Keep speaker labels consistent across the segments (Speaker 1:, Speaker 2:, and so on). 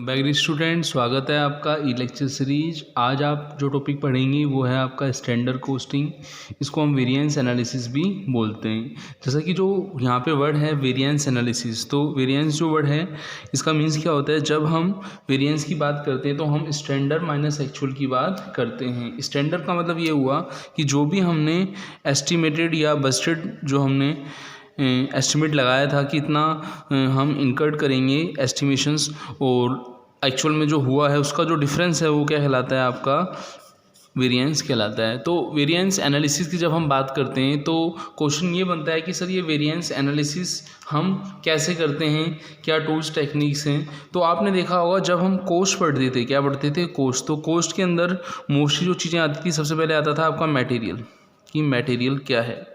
Speaker 1: बैगरी स्टूडेंट, स्वागत है आपका ई लेक्चर सीरीज। आज आप जो टॉपिक पढ़ेंगे वो है आपका स्टैंडर्ड कोस्टिंग। इसको हम वेरिएंस एनालिसिस भी बोलते हैं। जैसा कि जो यहाँ पे वर्ड है वेरिएंस एनालिसिस, तो वेरिएंस जो वर्ड है इसका मीन्स क्या होता है। जब हम वेरिएंस की बात करते हैं तो हम स्टैंडर्ड माइनस एक्चुअल की बात करते हैं। स्टैंडर्ड का मतलब ये हुआ कि जो भी हमने एस्टिमेटेड या बजटेड जो हमने एस्टिमेट लगाया था कि इतना हम इनकर्ड करेंगे एस्टिमेशंस, और एक्चुअल में जो हुआ है उसका जो डिफरेंस है वो क्या कहलाता है, आपका वेरिएंस कहलाता है। तो वेरिएंस एनालिसिस की जब हम बात करते हैं तो क्वेश्चन ये बनता है कि सर ये वेरिएंस एनालिसिस हम कैसे करते हैं, क्या टूल्स टेक्निक्स हैं। तो आपने देखा होगा जब हम कोस्ट पढ़ते थे, क्या पढ़ते थे, कोस्ट। तो कोस्ट के अंदर मोस्टली जो चीज़ें आती थी, सबसे पहले आता था आपका मटेरियल, कि मटेरियल क्या है।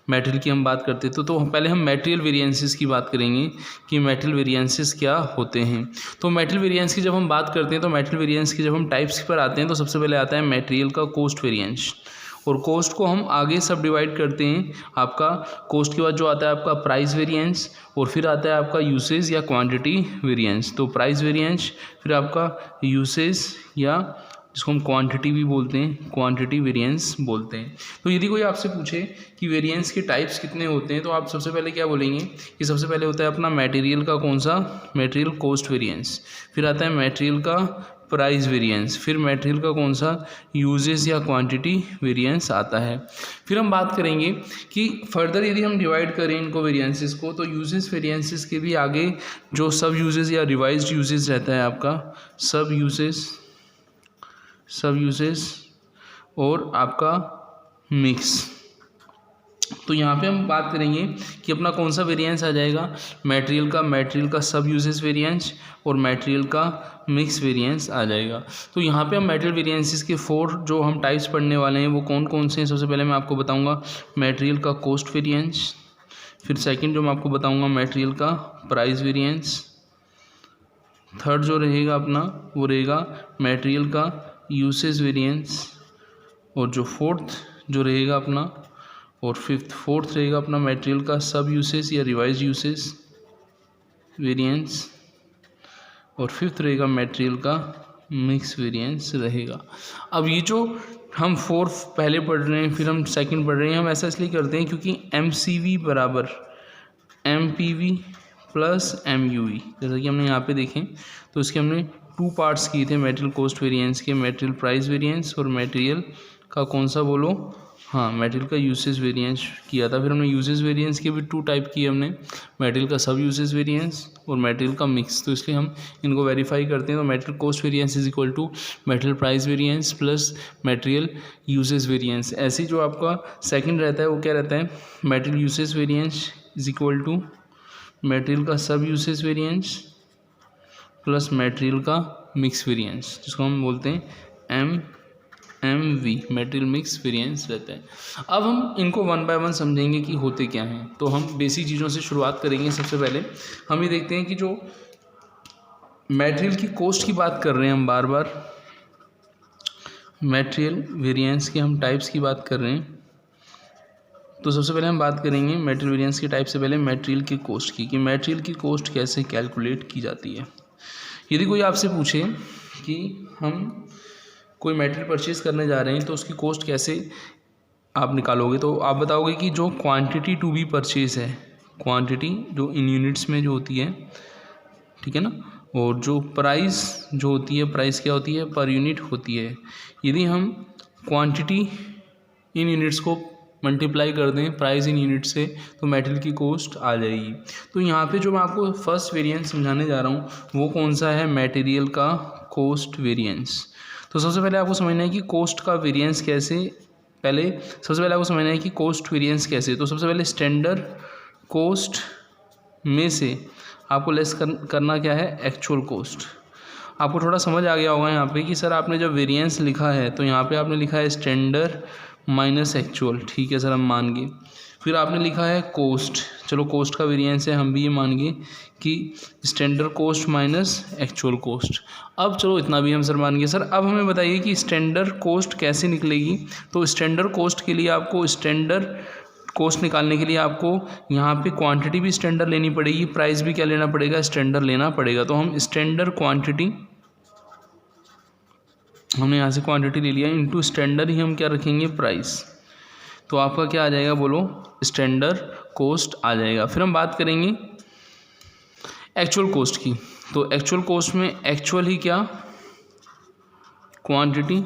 Speaker 1: मटेरियल की हम बात करते तो पहले हम मटेरियल वेरिएंसेस की बात करेंगे कि मटेरियल वेरिएंसेस क्या होते हैं। तो मटेरियल वेरिएंस की जब हम बात करते हैं तो मटेरियल वेरिएंस की जब हम टाइप्स पर आते हैं तो सबसे पहले आता है मटेरियल का कोस्ट वेरिएंस। और कोस्ट को हम आगे सब डिवाइड करते हैं। आपका कोस्ट के बाद जो आता है आपका प्राइस वेरिएंस, और फिर आता है आपका यूसेज या क्वांटिटी वेरिएंस। तो प्राइस वेरिएंस, फिर आपका यूसेज या जिसको हम क्वांटिटी भी बोलते हैं, क्वांटिटी वेरिएंस बोलते हैं। तो यदि कोई आपसे पूछे कि वेरिएंस के टाइप्स कितने होते हैं तो आप सबसे पहले क्या बोलेंगे कि सबसे पहले होता है अपना मटेरियल का कौन सा, मटेरियल कोस्ट वेरिएंस। फिर आता है मटेरियल का प्राइस वेरिएंस, फिर मटेरियल का कौन सा, यूजेस या क्वांटिटी वेरिएंस आता है। फिर हम बात करेंगे कि फर्दर यदि हम डिवाइड करें इनको वेरिएंसेस को, तो यूजेस वेरिएंसेस के भी आगे जो सब यूजेस या रिवाइज्ड यूजेस रहता है आपका सब यूजेस और आपका मिक्स। तो यहाँ पे हम बात करेंगे कि अपना कौन सा वेरिएंस आ जाएगा, मटेरियल का सब यूजेस वेरिएंस और मटेरियल का मिक्स वेरिएंस आ जाएगा। तो यहाँ पे हम मटेरियल वेरिएंसेस के 4 जो हम टाइप्स पढ़ने वाले हैं वो कौन कौन से हैं। सबसे पहले मैं आपको बताऊँगा मटेरियल का कोस्ट वेरिएंस, फिर सेकेंड जो मैं आपको बताऊँगा मटेरियल का प्राइस वेरिएंस, थर्ड जो रहेगा अपना वो रहेगा मटेरियल का यूसेज वेरिएंस, और जो फोर्थ जो रहेगा अपना, और फोर्थ रहेगा अपना मटेरियल का सब यूसेज या रिवाइज यूसेज वेरिएंस, और फिफ्थ रहेगा मटेरियल का मिक्स वेरिएंस रहेगा। अब ये जो हम 4 पहले पढ़ रहे हैं फिर हम सेकंड पढ़ रहे हैं, हम ऐसा इसलिए करते हैं क्योंकि MCV बराबर MPV प्लस MUV, जैसा कि हमने यहाँ पे देखें तो इसके हमने 2 पार्ट्स किए थे मटेरियल कोस्ट वेरिएंस के, मटेरियल प्राइस वेरिएंस और मटेरियल का कौन सा बोलो, हाँ मटेरियल का यूसेज वेरिएंस किया था। फिर हमने यूसेज वेरिएंस के भी 2 टाइप किए हमने, मटेरियल का सब यूसेज वेरिएंस और मटेरियल का मिक्स। तो इसलिए हम इनको वेरीफाई करते हैं। तो material cost variance is equal to material price variance plus material usage variance. ऐसे जो आपका सेकेंड रहता है वो क्या रहता है, material usage variance is equal to material का sub usage variance plus material का मिक्स वेरिएंस, जिसको हम बोलते हैं MMV, मटेरियल मिक्स वेरिएंस रहता है। अब हम इनको 1 बाय 1 समझेंगे कि होते क्या हैं। तो हम बेसिक चीज़ों से शुरुआत करेंगे। सबसे पहले हम ये देखते हैं कि जो मटेरियल की कोस्ट की बात कर रहे हैं हम बार बार, मटेरियल वेरिएंस के हम टाइप्स की बात कर रहे हैं। तो सबसे पहले हम बात करेंगे मटेरियल वेरिएंस के टाइप से पहले मटेरियल की कोस्ट की, कि मटेरियल की कोस्ट कैसे कैलकुलेट की जाती है। यदि कोई आपसे पूछे कि हम कोई मटेरियल परचेज करने जा रहे हैं तो उसकी कोस्ट कैसे आप निकालोगे, तो आप बताओगे कि जो क्वांटिटी टू बी परचेज है, क्वांटिटी जो इन यूनिट्स में जो होती है, ठीक है ना, और जो प्राइस जो होती है, प्राइस क्या होती है, पर यूनिट होती है। यदि हम क्वांटिटी इन यूनिट्स को मल्टीप्लाई कर दें प्राइस इन यूनिट से तो मटेरियल की कोस्ट आ जाएगी। तो यहाँ पे जो मैं आपको फर्स्ट वेरिएंस समझाने जा रहा हूँ वो कौन सा है, मटेरियल का कोस्ट वेरिएंस। तो सबसे पहले आपको समझना है कि कोस्ट का वेरिएंस कैसे, सबसे पहले आपको समझना है कि कोस्ट वेरिएंस कैसे। तो सबसे पहले स्टैंडर्ड कोस्ट में से आपको लेस करना क्या है, एक्चुअल कोस्ट। आपको थोड़ा समझ आ गया होगा यहाँ पे कि सर आपने जब वेरिएंस लिखा है तो यहाँ पे आपने लिखा है स्टैंडर्ड माइनस एक्चुअल, ठीक है सर हम मान गए। फिर आपने लिखा है कोस्ट, चलो कोस्ट का वेरिएंस है, हम भी ये मान गए कि standard cost minus actual cost. अब चलो इतना भी हम सर मान गए। सर अब हमें बताइए कि स्टैंडर्ड कोस्ट कैसे निकलेगी। तो स्टैंडर्ड कोस्ट के लिए आपको स्टैंडर्ड कोस्ट निकालने के लिए आपको यहाँ पे क्वांटिटी भी स्टैंडर्ड लेनी पड़ेगी, प्राइस भी क्या लेना पड़ेगा, स्टैंडर्ड लेना पड़ेगा। तो हम स्टैंडर्ड क्वांटिटी, हमने यहाँ से क्वांटिटी ले लिया, इनटू स्टैंडर्ड ही हम क्या रखेंगे, प्राइस। तो आपका क्या आ जाएगा बोलो, स्टैंडर्ड कोस्ट आ जाएगा। फिर हम बात करेंगे एक्चुअल कोस्ट की। तो एक्चुअल कोस्ट में एक्चुअल ही क्या, क्वांटिटी,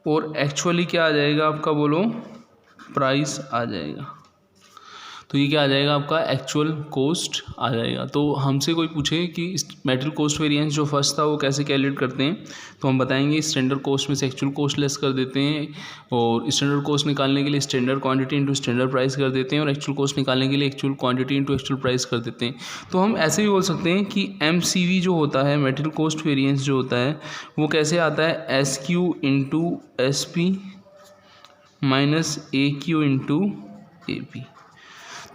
Speaker 1: और एक्चुअली क्या आ जाएगा आपका बोलो, प्राइस आ जाएगा। तो ये क्या आ जाएगा आपका, एक्चुअल कोस्ट आ जाएगा। तो हमसे कोई पूछे कि मटेरियल कोस्ट वेरिएंस जो फर्स्ट था वो कैसे कैलकुलेट करते हैं, तो हम बताएंगे स्टैंडर्ड कोस्ट में से एक्चुअल कोस्ट लेस कर देते हैं, और स्टैंडर्ड कोस्ट निकालने के लिए standard quantity into standard price कर देते हैं, और एक्चुअल कोस्ट निकालने के लिए actual quantity into actual price कर देते हैं। तो हम ऐसे भी बोल सकते हैं कि MCV जो होता है, मटेरियल कोस्ट वेरिएंस जो होता है, वो कैसे आता है, SQ into SP minus AQ into AP।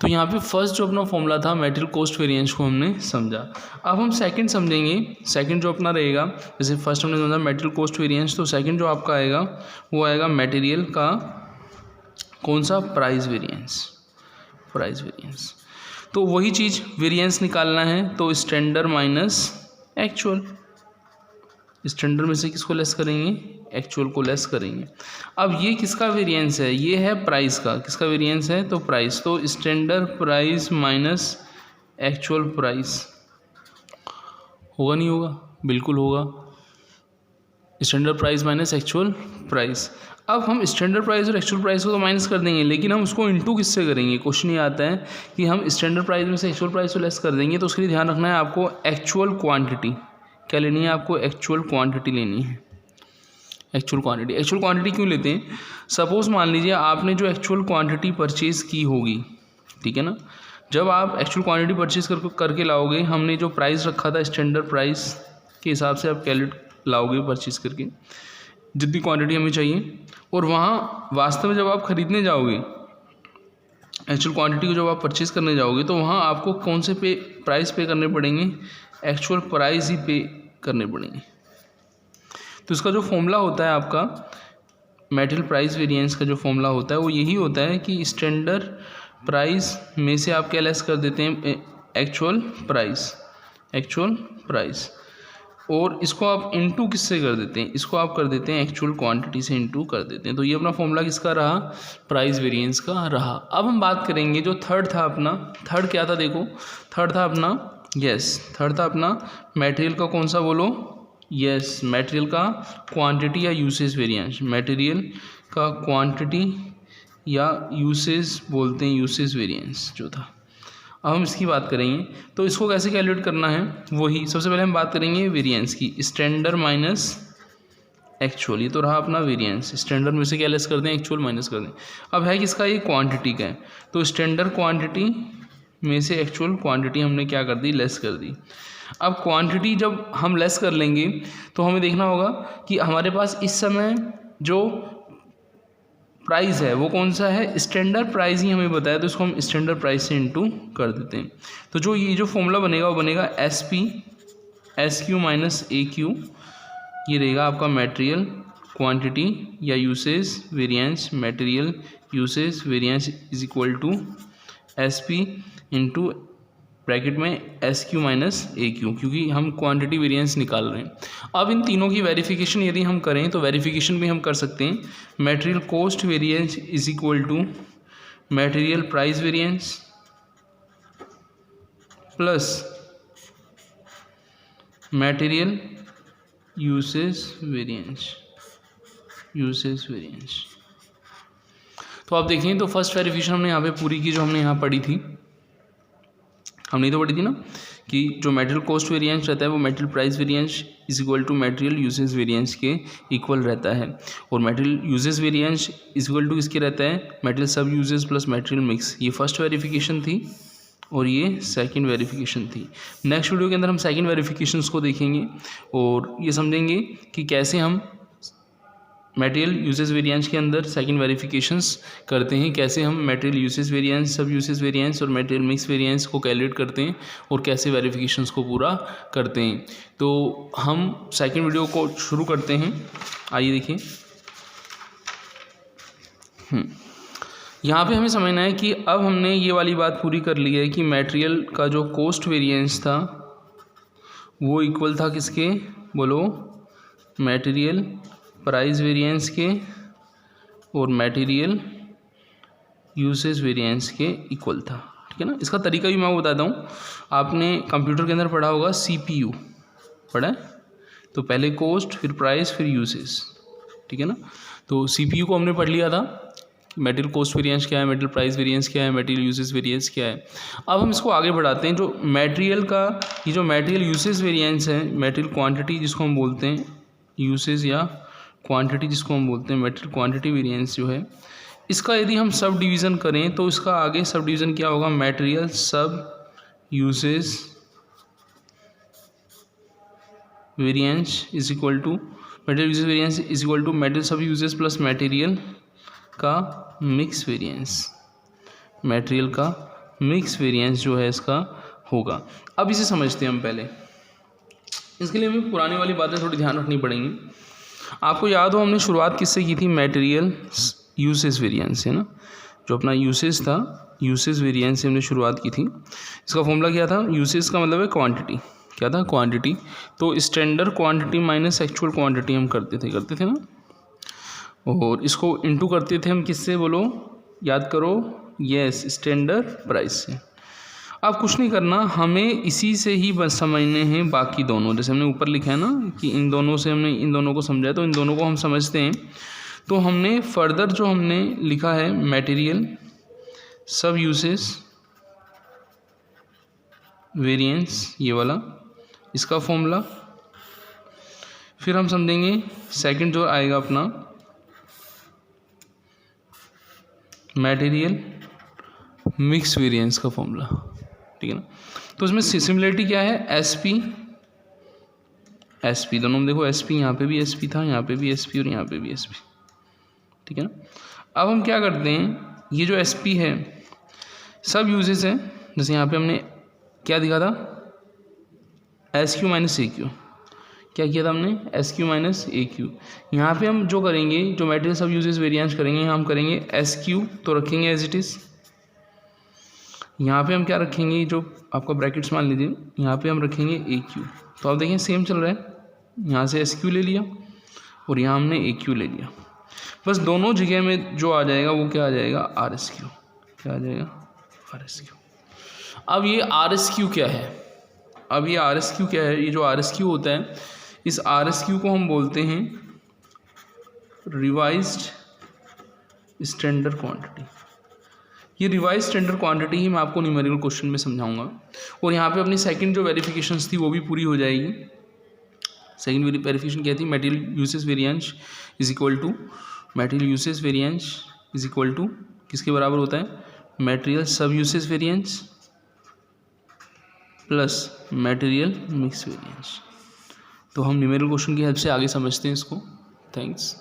Speaker 1: तो यहाँ पे फर्स्ट जो अपना फॉर्मूला था मटेरियल कोस्ट वेरिएंस को हमने समझा। अब हम सेकंड समझेंगे। सेकंड जो अपना रहेगा, जैसे फर्स्ट हमने समझा मटेरियल कोस्ट वेरिएंस, तो सेकंड जो आपका आएगा वो आएगा मटेरियल का कौन सा, प्राइस वेरिएंस, प्राइस वेरिएंस। तो वही चीज़ वेरिएंस निकालना है, तो स्टैंडर्ड माइनस एक्चुअल, स्टैंडर्ड में से किसको लेस करेंगे, एक्चुअल को लेस करेंगे। अब ये किसका वेरिएंस है, ये है प्राइस का, किसका वेरिएंस है, तो प्राइस। तो standard price minus actual price होगा, नहीं होगा, बिल्कुल होगा, standard price minus actual price. अब हम स्टैंडर्ड प्राइस और एक्चुअल प्राइस को तो माइनस कर देंगे, लेकिन हम उसको इनटू किससे करेंगे, क्वेश्चन ये आता है कि हम स्टैंडर्ड प्राइस में से एक्चुअल प्राइस को लेस कर देंगे। तो उसके लिए ध्यान रखना है आपको, एक्चुअल क्वांटिटी क्या लेनी है, आपको एक्चुअल क्वांटिटी लेनी है, एक्चुअल क्वांटिटी। एक्चुअल क्वांटिटी क्यों लेते हैं, सपोज मान लीजिए आपने जो एक्चुअल क्वांटिटी परचेज़ की होगी, ठीक है ना, जब आप एक्चुअल क्वांटिटी परचेज करके लाओगे, हमने जो प्राइस रखा था स्टैंडर्ड प्राइस के हिसाब से आप कैलकुलेट लाओगे परचेज करके जितनी क्वांटिटी हमें चाहिए, और वहाँ वास्तव में जब आप ख़रीदने जाओगे एक्चुअल क्वांटिटी को, जब आप परचेज़ करने जाओगे, तो वहाँ आपको कौन से प्राइस पे करने पड़ेंगे, एक्चुअल प्राइस ही पे करने पड़ेंगे। तो इसका जो फॉर्मूला होता है आपका मटेरियल प्राइस वेरिएंस का, जो फॉर्मूला होता है वो यही होता है कि स्टैंडर्ड प्राइस में से आप क्या लेस कर देते हैं, एक्चुअल प्राइस, एक्चुअल प्राइस, और इसको आप इनटू किससे कर देते हैं, इसको आप कर देते हैं एक्चुअल क्वांटिटी से इनटू कर देते हैं। तो ये अपना फॉर्मूला किसका रहा, प्राइस वेरिएंस का रहा। अब हम बात करेंगे जो थर्ड था अपना, थर्ड क्या था, देखो थर्ड था अपना, थर्ड था अपना मटेरियल का कौन सा बोलो, मटेरियल का क्वांटिटी या यूसेज वेरिएंस, मटेरियल का क्वांटिटी या यूसेज बोलते हैं, यूसेज वेरिएंस जो था। अब हम इसकी बात करेंगे, तो इसको कैसे कैलकुलेट करना है, वही सबसे पहले हम बात करेंगे वेरिएंस की, स्टैंडर्ड माइनस एक्चुअल। ये तो रहा अपना वेरिएंस, स्टैंडर्ड में से क्या लेस कर दें, एक्चुअल माइनस कर दें। अब है किसका, ये क्वांटिटी का है, तो स्टैंडर्ड क्वांटिटी में से एक्चुअल क्वांटिटी हमने क्या कर दी, लेस कर दी। अब क्वांटिटी जब हम लेस कर लेंगे तो हमें देखना होगा कि हमारे पास इस समय जो प्राइस है वो कौन सा है, स्टैंडर्ड प्राइस ही हमें बताया, तो इसको हम स्टैंडर्ड प्राइस से इनटू कर देते हैं। तो जो ये जो फॉर्मूला बनेगा वो बनेगा SQ माइनस AQ, ये रहेगा आपका मटेरियल क्वांटिटी या usage variance, material usage variance is equal to SP into bracket में SQ माइनस AQ, क्योंकि हम क्वांटिटी वेरिएंस निकाल रहे हैं। अब इन तीनों की वेरिफिकेशन यदि हम करें तो वेरिफिकेशन भी हम कर सकते हैं, material cost variance is equal to material price variance plus material usage variance, usage variance. तो आप देखें तो फर्स्ट वेरिफिकेशन हमने यहाँ पे पूरी की, जो हमने यहाँ पढ़ी थी, हमने तो पढ़ी थी ना कि जो मटेरियल कॉस्ट वेरिएंस रहता है वो material price variance is equal to material usage variance के इक्वल रहता है, और material usage variance is equal to किसके रहता है, material sub usage plus material mix. ये फर्स्ट वेरिफिकेशन थी और ये सेकंड वेरिफिकेशन थी। नेक्स्ट वीडियो के अंदर हम सेकंड वेरिफिकेशंस को देखेंगे और ये समझेंगे कि कैसे हम मटेरियल यूसेज वेरिएंस के अंदर सेकंड वेरिफिकेशंस करते हैं, कैसे हम मटेरियल यूसेज वेरिएंस, सब यूसेज वेरिएंस और मटेरियल मिक्स वेरिएंस को कैलकुलेट करते हैं और कैसे वेरिफिकेशंस को पूरा करते हैं। तो हम सेकंड वीडियो को शुरू करते हैं, आइए देखिए। यहाँ पे हमें समझना है कि अब हमने ये वाली बात पूरी कर ली है कि मटेरियल का जो कॉस्ट वेरिएंस था वो इक्वल था किसके, बोलो, मटेरियल प्राइस वेरिएंस के और मटेरियल यूसेज वेरिएंस के इक्वल था, ठीक है ना। इसका तरीका भी मैं बताता हूँ। आपने कंप्यूटर के अंदर पढ़ा होगा CPU, पढ़ा है? तो पहले कॉस्ट, फिर प्राइस, फिर यूसेज, ठीक है ना। तो CPU को हमने पढ़ लिया था, मटेरियल कॉस्ट वेरिएंस क्या है, मटेरियल प्राइस वेरिएंस क्या है, मटेरियल यूसेज वेरिएंस क्या है। अब हम इसको आगे बढ़ाते हैं। जो मटेरियल का ये जो मटेरियल यूसेज वेरिएंस है, मटेरियल क्वांटिटी जिसको हम बोलते हैं, यूसेज या क्वांटिटी जिसको हम बोलते हैं, मटेरियल क्वांटिटी वेरिएंस जो है, इसका यदि हम सब डिवीज़न करें तो इसका आगे सब डिवीज़न क्या होगा, material sub usage variance is equal to material usage variance is equal to material sub usage plus material का मिक्स वेरिएंस, मटेरियल का मिक्स वेरिएंस जो है इसका होगा। अब इसे समझते हैं हम। पहले इसके लिए हमें पुरानी वाली बातें थोड़ी ध्यान रखनी पड़ेंगी। आपको याद हो हमने शुरुआत किससे की थी, मटेरियल यूसेज वेरिएंस, है ना। जो अपना यूसेज था, यूसेज वेरिएंस से हमने शुरुआत की थी। इसका फॉर्मूला क्या था, यूसेज का मतलब है क्वांटिटी, क्या था, क्वांटिटी। तो standard quantity minus actual quantity हम करते थे ना, और इसको इनटू करते थे हम किससे, बोलो, याद करो, यस, स्टैंडर्ड प्राइस से। अब कुछ नहीं करना, हमें इसी से ही बस समझने हैं बाकी दोनों। जैसे हमने ऊपर लिखा है ना कि इन दोनों से हमने इन दोनों को समझा है, तो इन दोनों को हम समझते हैं। तो हमने फर्दर जो हमने लिखा है मटेरियल सब यूसेज वेरिएंस, ये वाला, इसका फॉर्मूला। फिर हम समझेंगे सेकंड जो आएगा अपना मटेरियल मिक्स वेरिएंस का फॉर्मूला, ठीक है ना। तो इसमें सिमिलरिटी क्या है, एसपी दोनों में देखो, एसपी यहाँ पे भी एसपी था, यहाँ पे भी एसपी और यहाँ पे भी एसपी, ठीक है ना। अब हम क्या करते हैं, ये जो एसपी है सब यूजेस है। जैसे यहाँ पे हमने क्या दिखा था, एस क्यू माइनस ए क्यू, क्या किया था हमने, एस क्यू माइनस ए क्यू। यहाँ पर हम जो करेंगे, जो मटेरियल सब यूजेस वेरिएंस करेंगे, यहाँ हम करेंगे एस क्यू तो रखेंगे एज इट इज़। यहाँ पे हम क्या रखेंगे, जो आपका ब्रैकेट्स मान लीजिए, यहाँ पे हम रखेंगे ए क्यू। तो आप देखें सेम चल रहा है, यहाँ से एस क्यू ले लिया और यहाँ हमने ए क्यू ले लिया। बस दोनों जगह में जो आ जाएगा वो क्या आ जाएगा, आर एस क्यू, क्या आ जाएगा, आर एस क्यू। अब ये आर एस क्यू क्या है, अब ये आर एस क्यू क्या है, ये जो आर एस क्यू होता है, इस आर एस क्यू को हम बोलते हैं रिवाइज्ड स्टैंडर्ड क्वांटिटी। ये रिवाइज स्टैंडर्ड क्वांटिटी ही मैं आपको न्यूमेरिकल क्वेश्चन में समझाऊंगा, और यहाँ पे अपनी सेकंड जो वेरिफिकेशंस थी वो भी पूरी हो जाएगी। सेकंड वेरिफिकेशन क्या थी, material usage variance is equal to material usage variance is equal to किसके बराबर होता है, material sub usage variance plus material mix variance. तो हम न्यूमेरिकल क्वेश्चन की हेल्प से आगे समझते हैं इसको। थैंक्स।